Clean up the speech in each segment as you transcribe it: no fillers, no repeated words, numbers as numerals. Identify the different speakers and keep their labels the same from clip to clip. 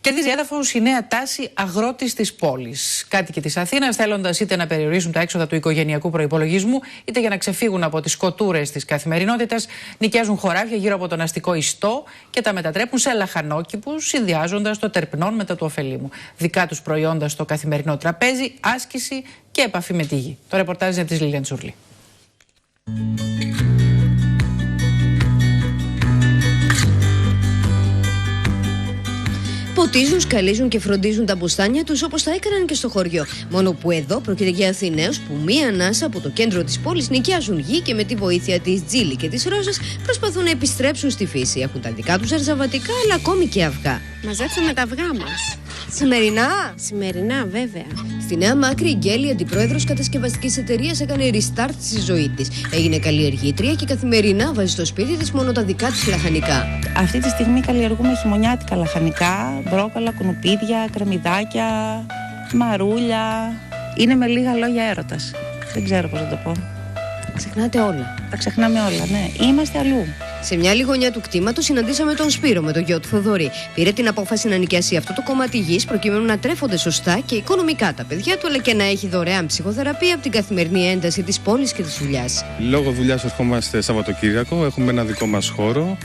Speaker 1: Κερδίζει έδαφος η νέα τάση αγρότης της πόλης. Κάτοικοι της Αθήνας, θέλοντας είτε να περιορίσουν τα έξοδα του οικογενειακού προϋπολογισμού, είτε για να ξεφύγουν από τις σκοτούρες της καθημερινότητας, νοικιάζουν χωράφια γύρω από τον αστικό ιστό και τα μετατρέπουν σε λαχανόκηπους, συνδυάζοντας το τερπνόν με τα του ωφελήμου. Δικά τους προϊόντα στο καθημερινό τραπέζι, άσκηση και επαφή με τη γη. Το ρεπορτάζ είναι της Λίλιαν Τσουρλή.
Speaker 2: Ποτίζουν, σκαλίζουν και φροντίζουν τα μπουστάνια τους όπως τα έκαναν και στο χωριό. Μόνο που εδώ πρόκειται για Αθηναίους που μία ανάσα από το κέντρο της πόλης νοικιάζουν γη και με τη βοήθεια της Τζίλη και της Ρόζας προσπαθούν να επιστρέψουν στη φύση. Έχουν τα δικά τους αρζαβατικά αλλά ακόμη και αυγά.
Speaker 3: Μαζέψαμε τα αυγά μας.
Speaker 2: Σημερινά!
Speaker 3: Σημερινά, βέβαια.
Speaker 2: Στη Νέα Μάκρη, η Γκέλη, αντιπρόεδρος κατασκευαστικής εταιρείας, έκανε restart στη ζωή της. Έγινε καλλιεργήτρια και καθημερινά βάζει στο σπίτι της μόνο τα δικά της λαχανικά.
Speaker 4: Αυτή τη στιγμή καλλιεργούμε χειμωνιάτικα λαχανικά, μπρόκολα, κουνουπίδια, κρεμμυδάκια, μαρούλια. Είναι με λίγα λόγια έρωτας. Δεν ξέρω πώς να το πω.
Speaker 2: Ξεχνάτε όλα.
Speaker 4: Τα ξεχνάμε όλα, ναι. Είμαστε αλλού.
Speaker 2: Σε μια άλλη γωνιά του κτήματος συναντήσαμε τον Σπύρο με τον γιο του Θοδωρή. Πήρε την απόφαση να νοικιάσει αυτό το κομμάτι γης προκειμένου να τρέφονται σωστά και οικονομικά τα παιδιά του, αλλά και να έχει δωρεάν ψυχοθεραπεία από την καθημερινή ένταση της πόλης και της δουλειάς.
Speaker 5: Λόγω δουλειάς ερχόμαστε Σαββατοκύριακο, έχουμε ένα δικό μας χώρο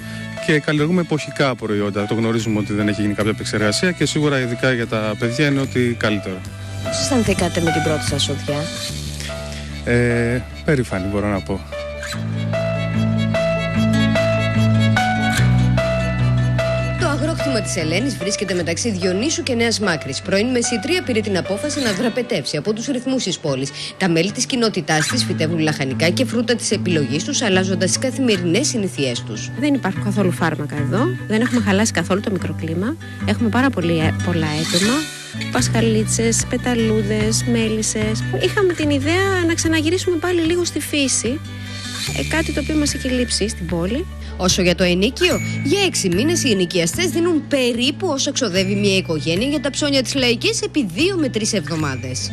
Speaker 5: και καλλιεργούμε εποχικά προϊόντα. Το γνωρίζουμε ότι δεν έχει γίνει κάποια επεξεργασία και σίγουρα ειδικά για τα παιδιά είναι ότι καλύτερο.
Speaker 2: Πώς αισθανθήκατε με την πρώτη σας σοδιά?
Speaker 5: Περήφανη μπορώ να πω.
Speaker 2: Το αγρόκτημα της Ελένης βρίσκεται μεταξύ Διονύσου και Νέας Μάκρης. Πρώην μεσήτρια πήρε την απόφαση να δραπετεύσει από τους ρυθμούς της πόλης. Τα μέλη της κοινότητάς της φυτεύουν λαχανικά και φρούτα της επιλογής τους, αλλάζοντας τις καθημερινές συνήθειές τους.
Speaker 3: Δεν υπάρχουν καθόλου φάρμακα εδώ. Δεν έχουμε χαλάσει καθόλου το μικροκλίμα. Έχουμε πάρα πολλά έτοιμα. Πασχαλίτσες, πεταλούδες, μέλισσες. Είχαμε την ιδέα να ξαναγυρίσουμε πάλι λίγο στη φύση. Κάτι το οποίο μας έχει λείψει στην πόλη.
Speaker 2: Όσο για το ενοίκιο, για 6 μήνες οι ενοικιαστές δίνουν περίπου όσο ξοδεύει μια οικογένεια για τα ψώνια της Λαϊκής επί 2 με 3 εβδομάδες.